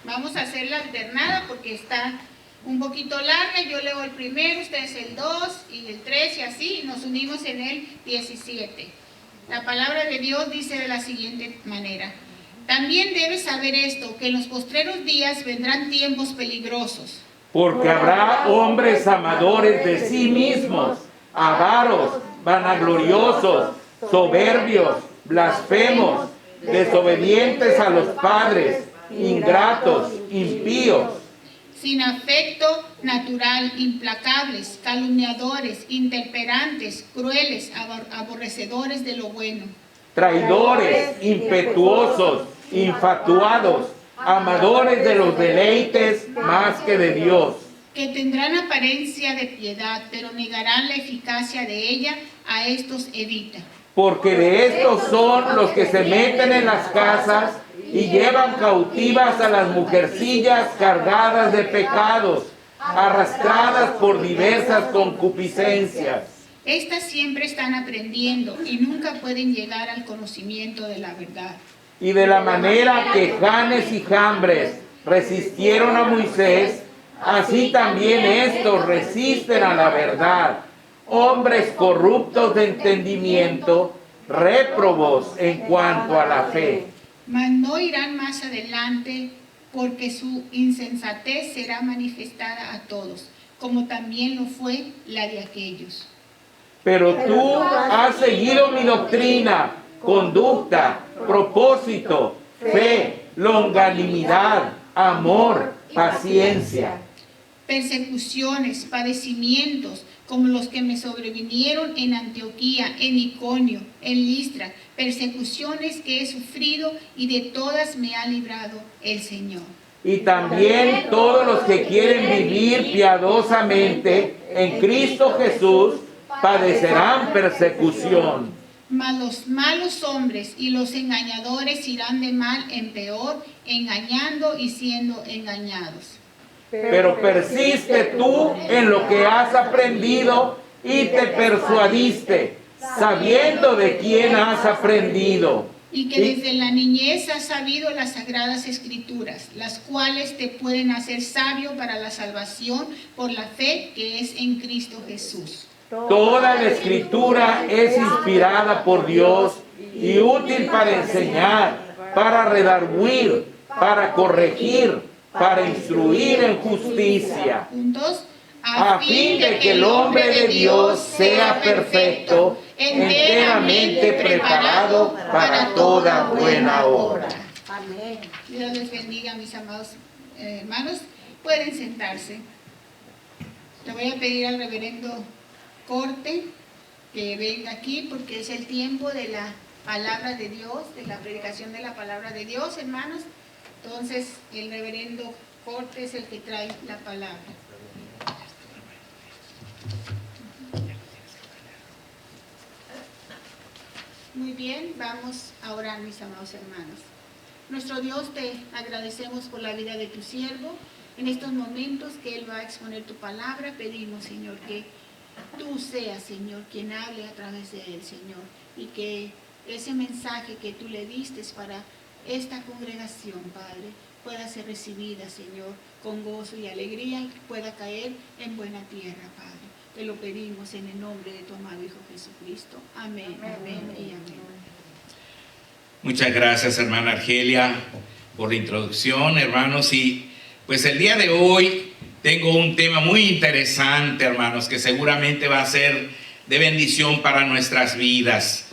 Vamos a hacer la alternada porque está un poquito larga. Yo leo el primero, ustedes el 2 y el 3 y así, y nos unimos en el 17. La palabra de Dios dice de la siguiente manera: también debes saber esto, que en los postreros días vendrán tiempos peligrosos. Porque habrá hombres amadores de sí mismos, avaros, vanagloriosos, soberbios, blasfemos, desobedientes a los padres, ingratos, impíos, sin afecto natural, implacables, calumniadores, intemperantes, crueles, aborrecedores de lo bueno, traidores, impetuosos, infatuados, amadores de los deleites más que de Dios, que tendrán apariencia de piedad, pero negarán la eficacia de ella. A estos evita. Porque de estos son los que se meten en las casas y llevan cautivas a las mujercillas cargadas de pecados, arrastradas por diversas concupiscencias. Estas siempre están aprendiendo y nunca pueden llegar al conocimiento de la verdad. Y de la manera que Janes y Jambres resistieron a Moisés, así también estos resisten a la verdad. Hombres corruptos de entendimiento, réprobos en cuanto a la fe. Mas no irán más adelante, porque su insensatez será manifestada a todos, como también lo fue la de aquellos. Pero tú has seguido mi doctrina, conducta, propósito, fe, longanimidad, amor, paciencia. Persecuciones, padecimientos, como los que me sobrevinieron en Antioquía, en Iconio, en Listra, persecuciones que he sufrido y de todas me ha librado el Señor. Y también todos los que quieren vivir piadosamente en Cristo Jesús padecerán persecución. Mas los malos hombres y los engañadores irán de mal en peor, engañando y siendo engañados. Pero persiste tú en lo que has aprendido y te persuadiste, sabiendo de quién has aprendido. Y que desde la niñez has sabido las sagradas escrituras, las cuales te pueden hacer sabio para la salvación por la fe que es en Cristo Jesús. Toda la escritura es inspirada por Dios y útil para enseñar, para redarguir, para corregir, para instruir en justicia, Juntos, a fin de que el hombre de Dios sea perfecto, enteramente preparado para toda buena obra. Amén. Dios les bendiga, mis amados hermanos. Pueden sentarse. Le voy a pedir al reverendo Corte que venga aquí porque es el tiempo de la palabra de Dios, de la predicación de la palabra de Dios, hermanos. Entonces, el reverendo Corte es el que trae la palabra. Muy bien, vamos a orar, mis amados hermanos. Nuestro Dios, te agradecemos por la vida de tu siervo. En estos momentos que Él va a exponer tu palabra, pedimos, Señor, que tú seas, Señor, quien hable a través de Él, Señor, y que ese mensaje que tú le diste para esta congregación, Padre, pueda ser recibida, Señor, con gozo y alegría y pueda caer en buena tierra, Padre. Te lo pedimos en el nombre de tu amado Hijo Jesucristo. Amén, amén y amén. Muchas gracias, hermana Argelia, por la introducción, hermanos. Y pues el día de hoy tengo un tema muy interesante, hermanos, que seguramente va a ser de bendición para nuestras vidas.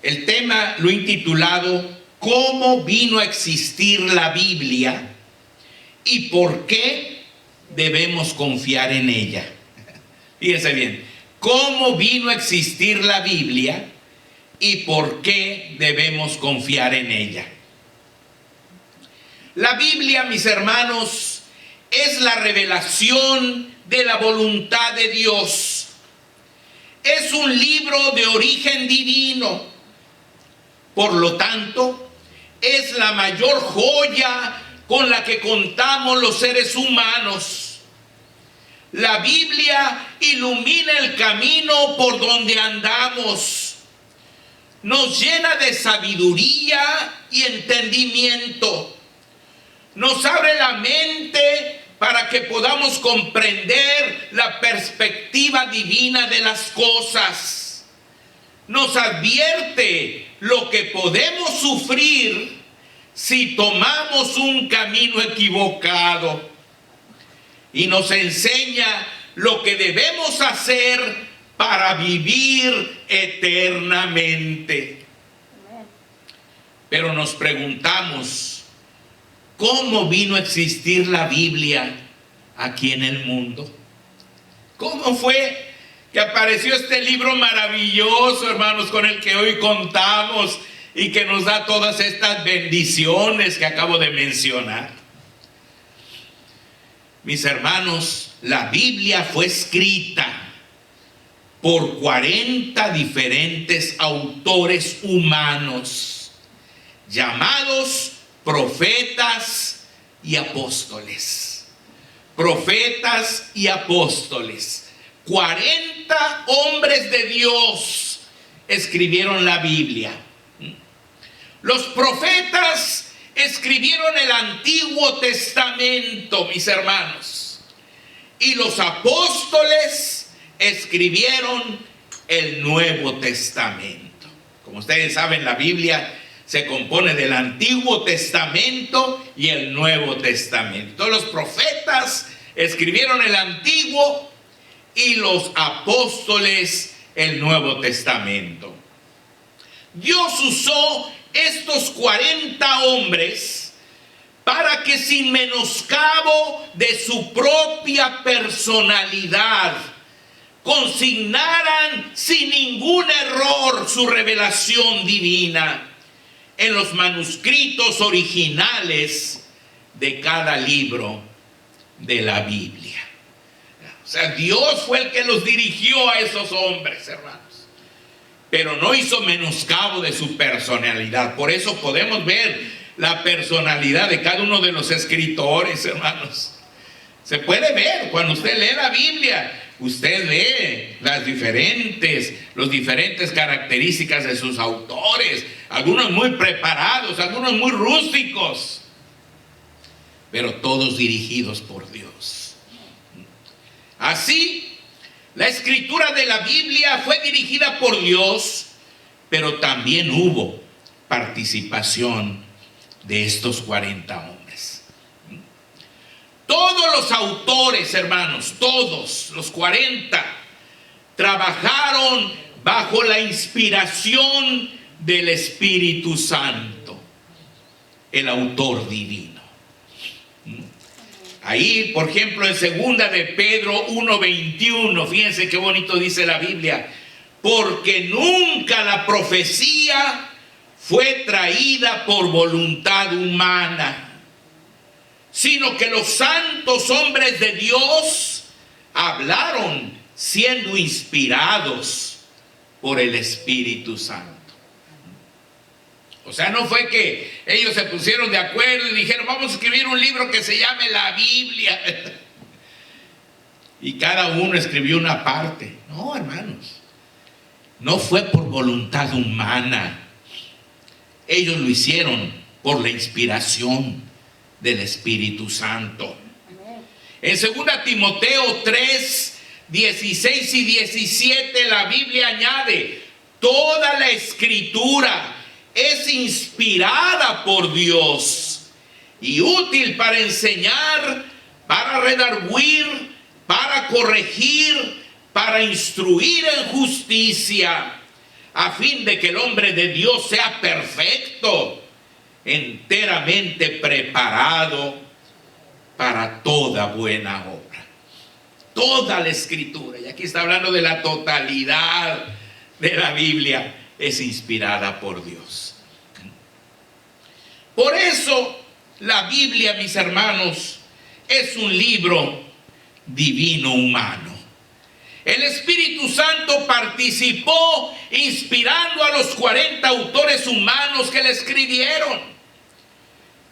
El tema lo he intitulado ¿Cómo vino a existir la Biblia y por qué debemos confiar en ella? Fíjense bien, ¿cómo vino a existir la Biblia y por qué debemos confiar en ella? La Biblia, mis hermanos, es la revelación de la voluntad de Dios. Es un libro de origen divino. Por lo tanto, es la mayor joya con la que contamos los seres humanos. La Biblia ilumina el camino por donde andamos. Nos llena de sabiduría y entendimiento. nos abre la mente para que podamos comprender la perspectiva divina de las cosas. Nos advierte lo que podemos sufrir si tomamos un camino equivocado. Y nos enseña lo que debemos hacer para vivir eternamente. Pero nos preguntamos, ¿cómo vino a existir la Biblia aquí en el mundo? ¿Cómo fue que apareció este libro maravilloso, hermanos, con el que hoy contamos y que nos da todas estas bendiciones que acabo de mencionar? Mis hermanos, la Biblia fue escrita por 40 diferentes autores humanos, llamados profetas y apóstoles. Profetas y apóstoles. 40 hombres de Dios escribieron la Biblia. Los profetas escribieron el Antiguo Testamento, mis hermanos, y los apóstoles escribieron el Nuevo Testamento. Como ustedes saben, la Biblia se compone del Antiguo Testamento y el Nuevo Testamento. Todos los profetas escribieron el Antiguo y los apóstoles el Nuevo Testamento. Dios usó estos 40 hombres para que, sin menoscabo de su propia personalidad, consignaran sin ningún error su revelación divina en los manuscritos originales de cada libro de la Biblia. O sea, Dios fue el que los dirigió a esos hombres, hermanos. Pero no hizo menoscabo de su personalidad. Por eso podemos ver la personalidad de cada uno de los escritores, hermanos. Se puede ver cuando usted lee la Biblia. Usted ve las diferentes características de sus autores. Algunos muy preparados, algunos muy rústicos, pero todos dirigidos por Dios. Así, la escritura de la Biblia fue dirigida por Dios, pero también hubo participación de estos 40 hombres. Todos los autores, hermanos, todos los 40, trabajaron bajo la inspiración del Espíritu Santo, el autor divino. Ahí, por ejemplo, en 2 de Pedro 1:21, fíjense qué bonito dice la Biblia: porque nunca la profecía fue traída por voluntad humana, sino que los santos hombres de Dios hablaron siendo inspirados por el Espíritu Santo. O sea, no fue que ellos se pusieron de acuerdo y dijeron, vamos a escribir un libro que se llame la Biblia. Y cada uno escribió una parte. No, hermanos. No fue por voluntad humana. Ellos lo hicieron por la inspiración del Espíritu Santo. En 2 Timoteo 3, 16 y 17, la Biblia añade, toda la escritura es inspirada por Dios y útil para enseñar, para redarguir, para corregir, para instruir en justicia, a fin de que el hombre de Dios sea perfecto, enteramente preparado para toda buena obra. Toda la escritura, y aquí está hablando de la totalidad de la Biblia, es inspirada por Dios. Por eso la Biblia, mis hermanos, es un libro divino humano. El Espíritu Santo participó inspirando a los 40 autores humanos que le escribieron.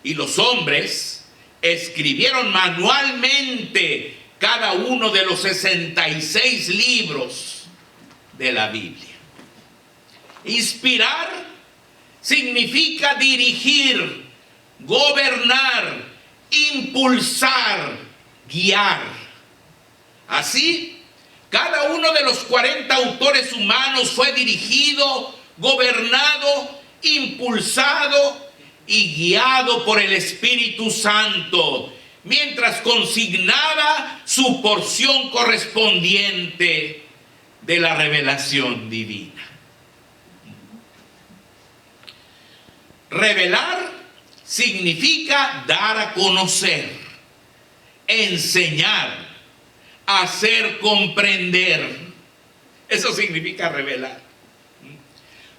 Y los hombres escribieron manualmente cada uno de los 66 libros de la Biblia. Inspirar significa dirigir, gobernar impulsar, guiar. Así, cada uno de los 40 autores humanos fue dirigido, gobernado, impulsado y guiado por el Espíritu Santo, mientras consignaba su porción correspondiente de la revelación divina. Revelar significa dar a conocer, enseñar, hacer comprender. Eso significa revelar.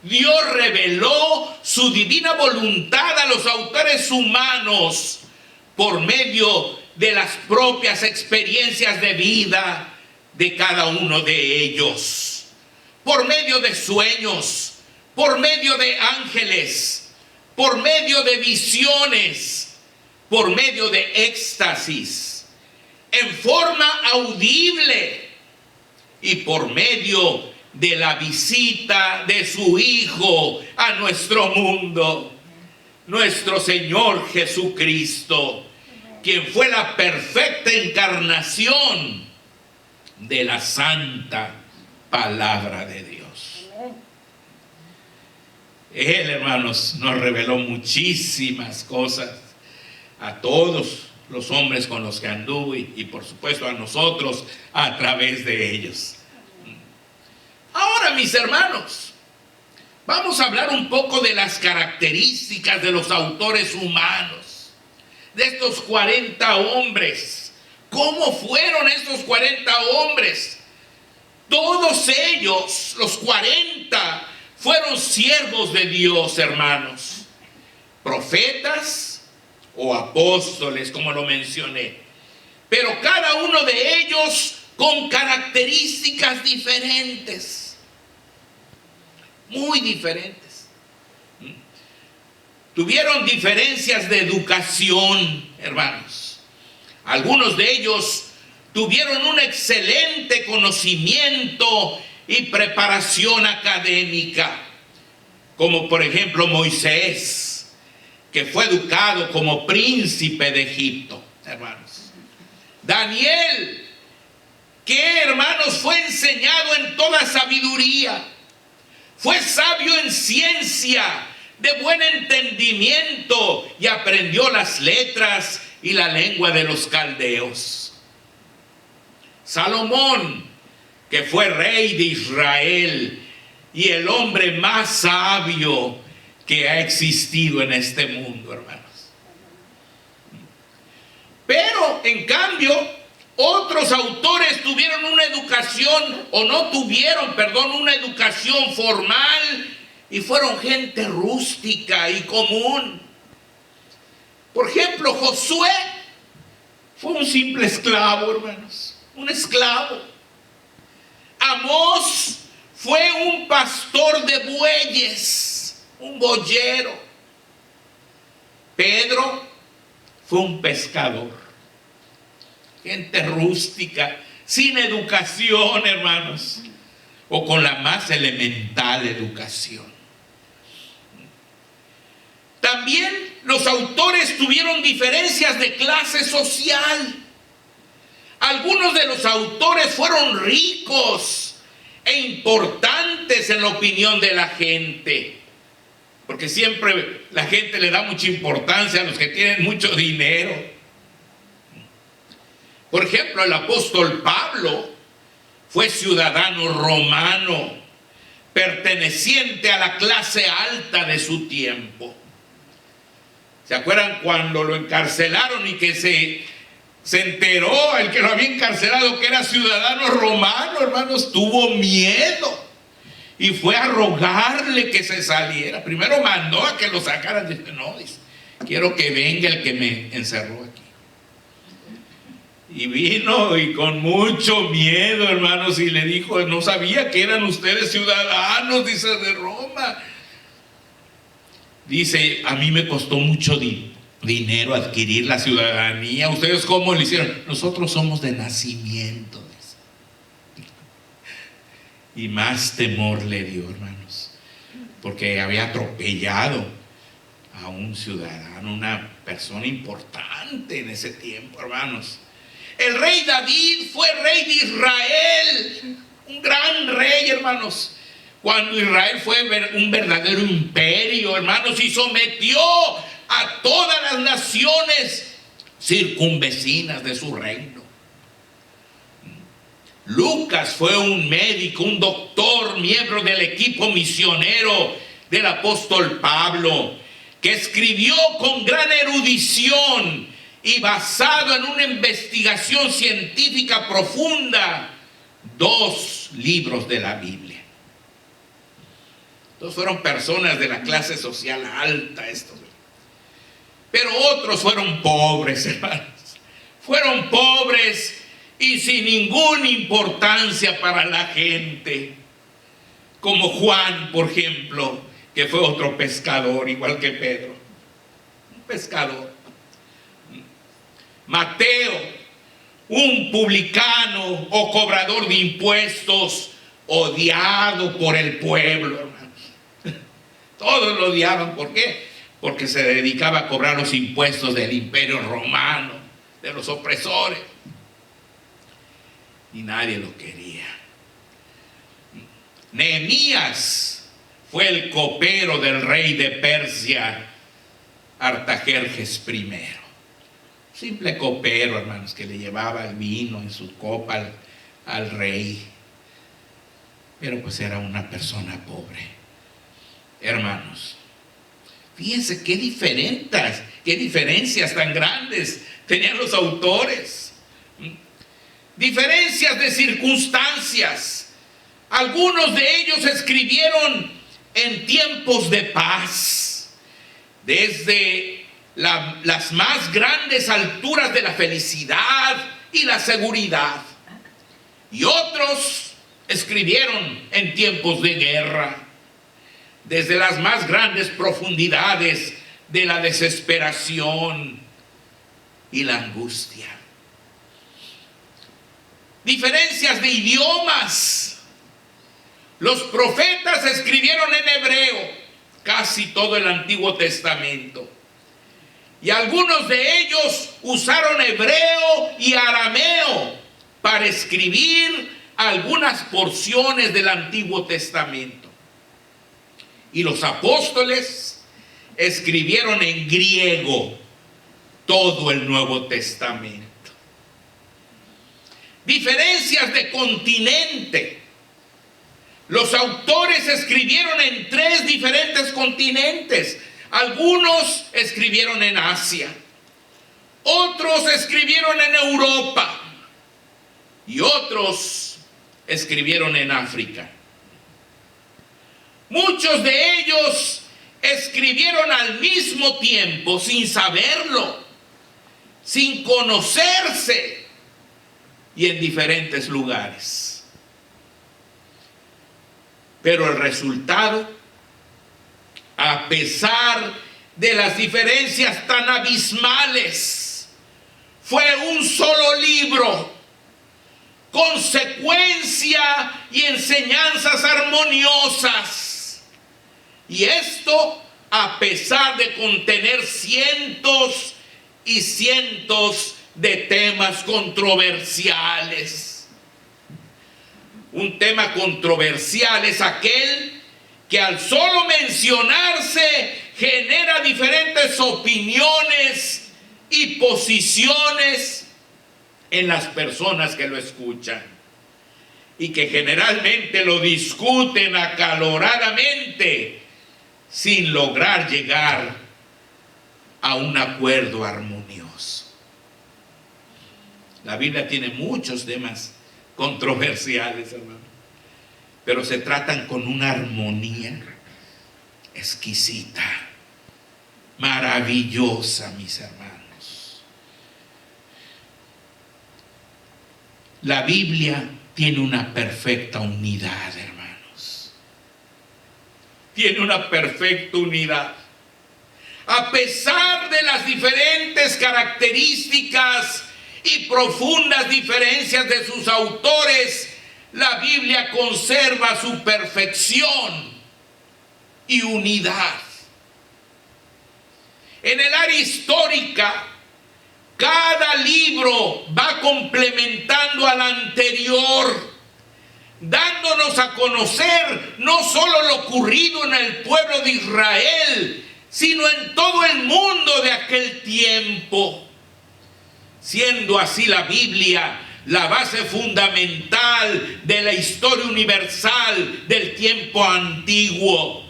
Dios reveló su divina voluntad a los autores humanos por medio de las propias experiencias de vida de cada uno de ellos, por medio de sueños, por medio de ángeles, por medio de visiones, por medio de éxtasis, en forma audible y por medio de la visita de su Hijo a nuestro mundo, nuestro Señor Jesucristo, quien fue la perfecta encarnación de la santa palabra de Dios. Él, hermanos, nos reveló muchísimas cosas a todos los hombres con los que anduvo y por supuesto a nosotros a través de ellos. Ahora, mis hermanos, vamos a hablar un poco de las características de los autores humanos, de estos 40 hombres. ¿Cómo fueron estos 40 hombres? Todos ellos, los 40, fueron siervos de Dios, hermanos. Profetas o apóstoles, como lo mencioné. Pero cada uno de ellos con características diferentes. Muy diferentes. Tuvieron diferencias de educación, hermanos. Algunos de ellos tuvieron un excelente conocimiento y preparación académica, como por ejemplo Moisés, que fue educado como príncipe de Egipto, hermanos. Daniel, que, hermanos, fue enseñado en toda sabiduría, fue sabio en ciencia, de buen entendimiento, y aprendió las letras y la lengua de los caldeos. Salomón, que fue rey de Israel y el hombre más sabio que ha existido en este mundo, hermanos. Pero, en cambio, otros autores tuvieron una educación, o no tuvieron, perdón, una educación formal, y fueron gente rústica y común. Por ejemplo, Josué fue un simple esclavo, hermanos, un esclavo. Amós fue un pastor de bueyes, un boyero. Pedro fue un pescador. Gente rústica, sin educación, hermanos, o con la más elemental educación. También los autores tuvieron diferencias de clase social. Algunos de los autores fueron ricos e importantes en la opinión de la gente, porque siempre la gente le da mucha importancia a los que tienen mucho dinero. Por ejemplo, el apóstol Pablo fue ciudadano romano, perteneciente a la clase alta de su tiempo. ¿Se acuerdan cuando lo encarcelaron y que se enteró el que lo había encarcelado que era ciudadano romano, hermanos? Tuvo miedo y fue a rogarle que se saliera. Primero mandó a que lo sacaran. Dice, no, dice, quiero que venga el que me encerró aquí. Y vino y con mucho miedo, hermanos, y le dijo, no sabía que eran ustedes ciudadanos, dice, de Roma. Dice, a mí me costó mucho dinero adquirir la ciudadanía. ¿Ustedes cómo lo hicieron? Nosotros somos de nacimiento. Dice. Y más temor le dio, hermanos, porque había atropellado a un ciudadano, una persona importante en ese tiempo, hermanos. El rey David fue rey de Israel, un gran rey, hermanos. Cuando Israel fue un verdadero imperio, hermanos, y sometió a todas las naciones circunvecinas de su reino. Lucas fue un médico, un doctor, miembro del equipo misionero del apóstol Pablo, que escribió con gran erudición y basado en una investigación científica profunda 2 libros de la Biblia. Entonces fueron personas de la clase social alta estos. Pero otros fueron pobres, hermanos. Fueron pobres y sin ninguna importancia para la gente. Como Juan, por ejemplo, que fue otro pescador, igual que Pedro. Un pescador. Mateo, un publicano o cobrador de impuestos, odiado por el pueblo, hermanos. Todos lo odiaban. ¿Por qué? Porque se dedicaba a cobrar los impuestos del imperio romano, de los opresores. Y nadie lo quería. Nehemías fue el copero del rey de Persia, Artajerjes I. Simple copero, hermanos, que le llevaba el vino en su copa al rey. Pero pues era una persona pobre. Hermanos, fíjense qué diferencias tan grandes tenían los autores. Diferencias de circunstancias. Algunos de ellos escribieron en tiempos de paz, desde las más grandes alturas de la felicidad y la seguridad. Y otros escribieron en tiempos de guerra, desde las más grandes profundidades de la desesperación y la angustia. Diferencias de idiomas. Los profetas escribieron en hebreo casi todo el Antiguo Testamento. Y algunos de ellos usaron hebreo y arameo para escribir algunas porciones del Antiguo Testamento. Y los apóstoles escribieron en griego todo el Nuevo Testamento. Diferencias de continente. Los autores escribieron en 3 diferentes continentes. Algunos escribieron en Asia, otros escribieron en Europa y otros escribieron en África. Muchos de ellos escribieron al mismo tiempo, sin saberlo, sin conocerse, y en diferentes lugares. Pero el resultado, a pesar de las diferencias tan abismales, fue un solo libro, consecuencia y enseñanzas armoniosas. Y esto a pesar de contener cientos y cientos de temas controversiales. Un tema controversial es aquel que al solo mencionarse genera diferentes opiniones y posiciones en las personas que lo escuchan, y que generalmente lo discuten acaloradamente sin lograr llegar a un acuerdo armonioso. La Biblia tiene muchos temas controversiales, hermano, pero se tratan con una armonía exquisita, maravillosa, mis hermanos. La Biblia tiene una perfecta unidad, hermanos. Tiene una perfecta unidad. A pesar de las diferentes características y profundas diferencias de sus autores, la Biblia conserva su perfección y unidad. En el área histórica, cada libro va complementando al anterior, dándonos a conocer no solo lo ocurrido en el pueblo de Israel, sino en todo el mundo de aquel tiempo. Siendo así la Biblia la base fundamental de la historia universal del tiempo antiguo,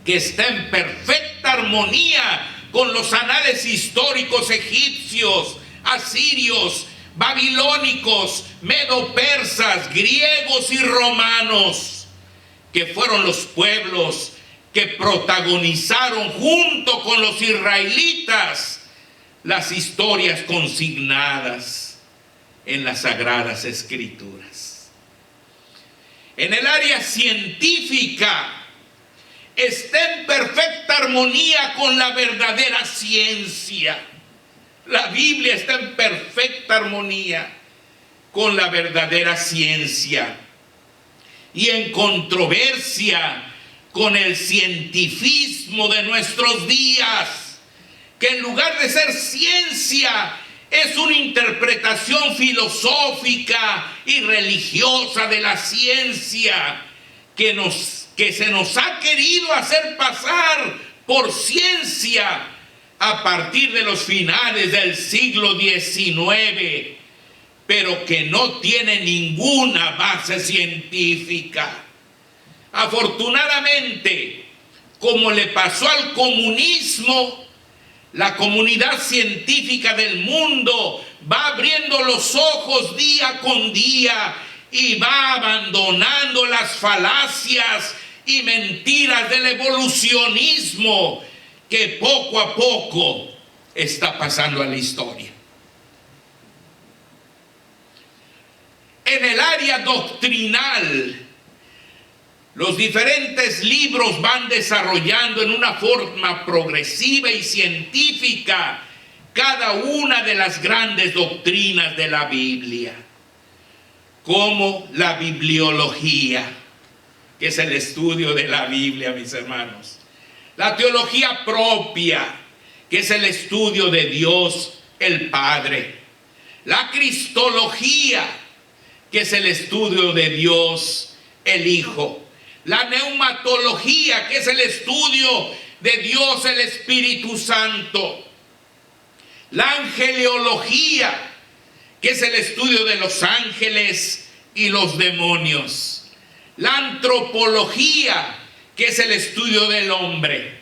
que está en perfecta armonía con los anales históricos egipcios, asirios, babilónicos, medo-persas, griegos y romanos, que fueron los pueblos que protagonizaron junto con los israelitas las historias consignadas en las Sagradas Escrituras. En el área científica, está en perfecta armonía con la verdadera ciencia. La Biblia está en perfecta armonía con la verdadera ciencia y en controversia con el cientifismo de nuestros días, que en lugar de ser ciencia es una interpretación filosófica y religiosa de la ciencia que se nos ha querido hacer pasar por ciencia a partir de los finales del siglo XIX, pero que no tiene ninguna base científica. Afortunadamente, como le pasó al comunismo, la comunidad científica del mundo va abriendo los ojos día con día y va abandonando las falacias y mentiras del evolucionismo que poco a poco está pasando a la historia. En el área doctrinal, los diferentes libros van desarrollando en una forma progresiva y científica cada una de las grandes doctrinas de la Biblia, como la bibliología, que es el estudio de la Biblia, mis hermanos. La teología propia, que es el estudio de Dios el Padre. La cristología, que es el estudio de Dios el Hijo. La neumatología, que es el estudio de Dios el Espíritu Santo. La angeleología, que es el estudio de los ángeles y los demonios. La antropología, que es el estudio del hombre.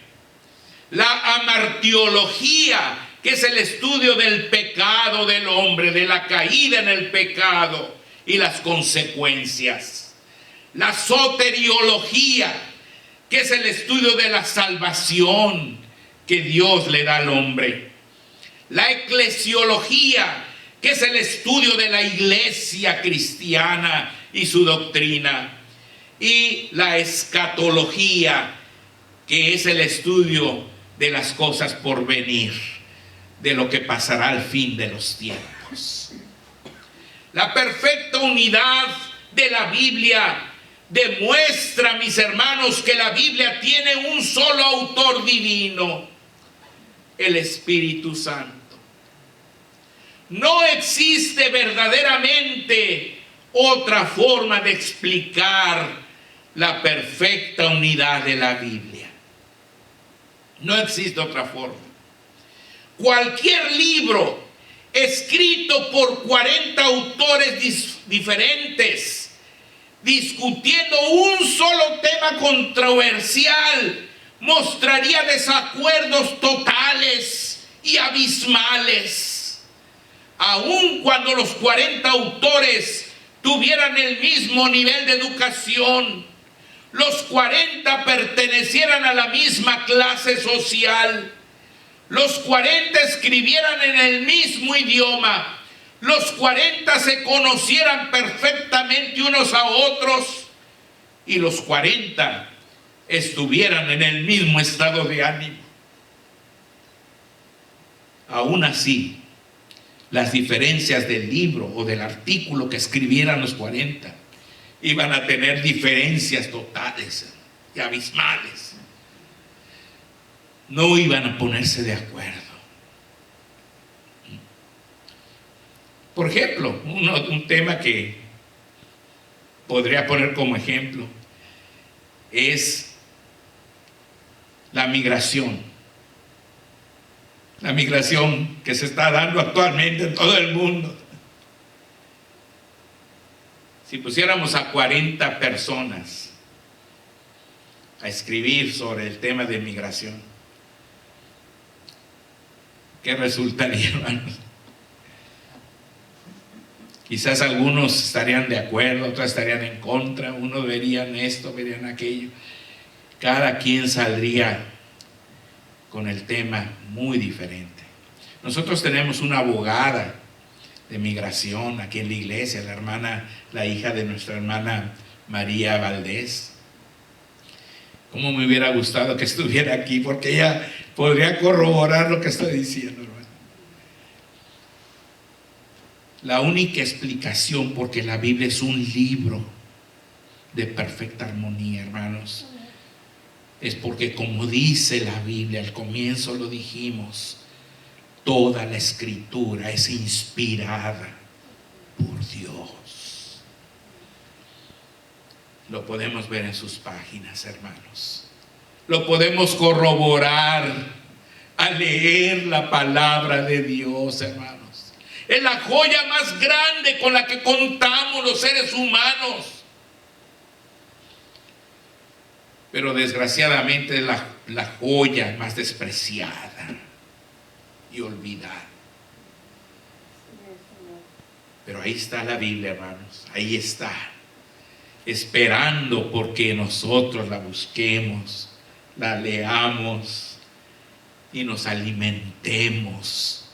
La amartiología, que es el estudio del pecado del hombre, de la caída en el pecado y las consecuencias. La soteriología, que es el estudio de la salvación que Dios le da al hombre. La eclesiología, que es el estudio de la iglesia cristiana y su doctrina. Y la escatología, que es el estudio de las cosas por venir, de lo que pasará al fin de los tiempos. La perfecta unidad de la Biblia demuestra, mis hermanos, que la Biblia tiene un solo autor divino, el Espíritu Santo. No existe verdaderamente otra forma de explicar la perfecta unidad de la Biblia. No existe otra forma. Cualquier libro escrito por 40 autores diferentes, discutiendo un solo tema controversial, mostraría desacuerdos totales y abismales. Aun cuando los 40 autores tuvieran el mismo nivel de educación, los 40 pertenecieran a la misma clase social, los 40 escribieran en el mismo idioma, los 40 se conocieran perfectamente unos a otros y los 40 estuvieran en el mismo estado de ánimo. Aún así, las diferencias del libro o del artículo que escribieran los 40 iban a tener diferencias totales y abismales. no iban a ponerse de acuerdo. Por ejemplo, un tema que podría poner como ejemplo es la migración. La migración que se está dando actualmente en todo el mundo. Si pusiéramos a 40 personas a escribir sobre el tema de migración, ¿qué resultaría, hermanos? Quizás algunos estarían de acuerdo, otros estarían en contra, unos verían esto, verían aquello. Cada quien saldría con el tema muy diferente. Nosotros tenemos una abogada de migración aquí en la iglesia, la hija de nuestra hermana María Valdés. Cómo me hubiera gustado que estuviera aquí, porque ella podría corroborar lo que estoy diciendo, hermano. La única explicación, porque la Biblia es un libro de perfecta armonía, hermanos, es porque, como dice la Biblia, al comienzo lo dijimos, toda la escritura es inspirada por Dios. Lo podemos ver en sus páginas, hermanos. Lo podemos corroborar al leer la palabra de Dios, hermanos. Es la joya más grande con la que contamos los seres humanos. Pero desgraciadamente es la joya más despreciada y olvidada. Pero ahí está la Biblia, hermanos. Ahí está. Esperando porque nosotros la busquemos, la leamos y nos alimentemos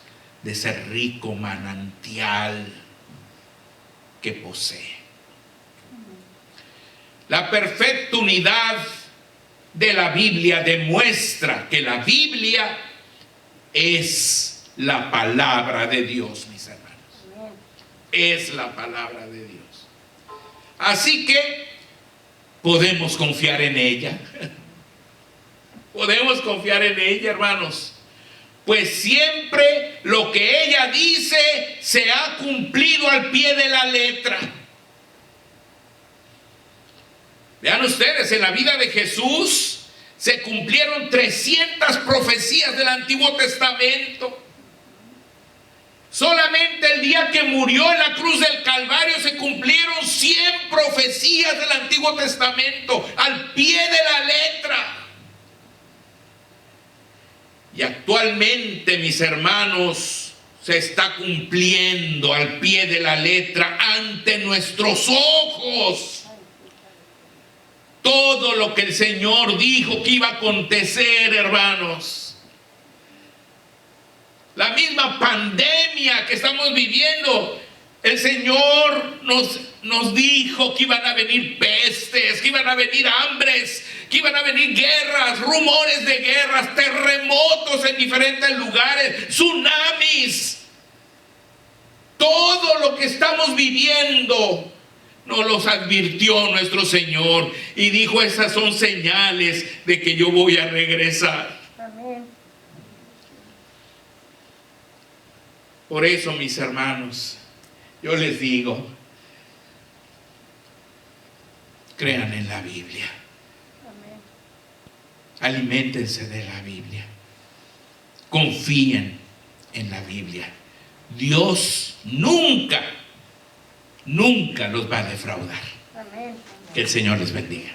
de ese rico manantial que posee. La perfecta unidad de la Biblia demuestra que la Biblia es la palabra de Dios, mis hermanos. Es la palabra de Dios. Así que podemos confiar en ella. Podemos confiar en ella, hermanos. Pues siempre lo que ella dice se ha cumplido al pie de la letra. Vean ustedes, en la vida de Jesús se cumplieron 300 profecías del Antiguo Testamento. Solamente el día que murió en la cruz del Calvario se cumplieron 100 profecías del Antiguo Testamento al pie de la letra. Y actualmente, mis hermanos, se está cumpliendo al pie de la letra ante nuestros ojos todo lo que el Señor dijo que iba a acontecer, hermanos. La misma pandemia que estamos viviendo, el Señor nos dijo que iban a venir pestes, que iban a venir hambres, que iban a venir guerras, rumores de guerras, terremotos en diferentes lugares, tsunamis. Todo lo que estamos viviendo nos los advirtió nuestro Señor y dijo: esas son señales de que yo voy a regresar. Amén. Por eso, mis hermanos, yo les digo, crean en la Biblia. Amén. Aliméntense de la Biblia. Confíen en la Biblia. Dios nunca los va a defraudar. Amén. Que el Señor les bendiga.